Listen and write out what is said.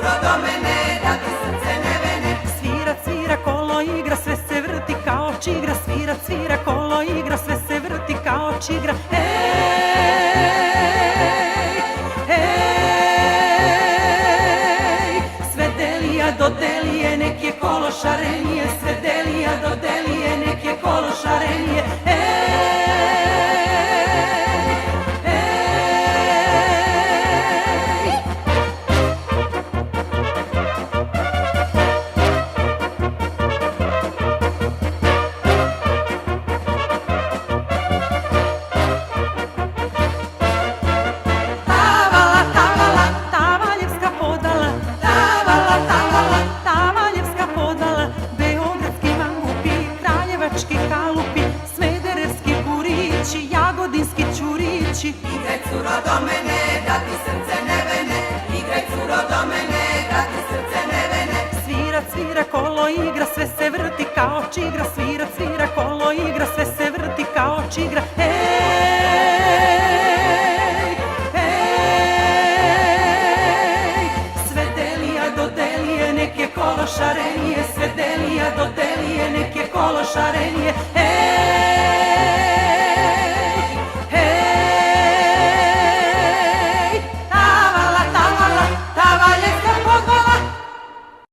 curo do mene, da ti srce ne vene. Svira, svira kolo igra, sve se vrti kao čigra. Svira, svira kolo igra, sve se vrti kao čigra. Ej, ej, sve delija do delije, nek je kolo šarenije. Sve delija do delije, nek je kolo šarenije. Jagodinski ćurići. Igraj curo do mene, da ti srce ne vene. Igraj curo do mene, da ti srce ne vene. Svira, svira kolo igra, sve se vrti kao čigra. Svira, svira kolo igra, sve se vrti kao čigra. Ej, ej, sve delija do delije, nek je kolo šarenije. Sve delija do delije, nek je kolo šarenije.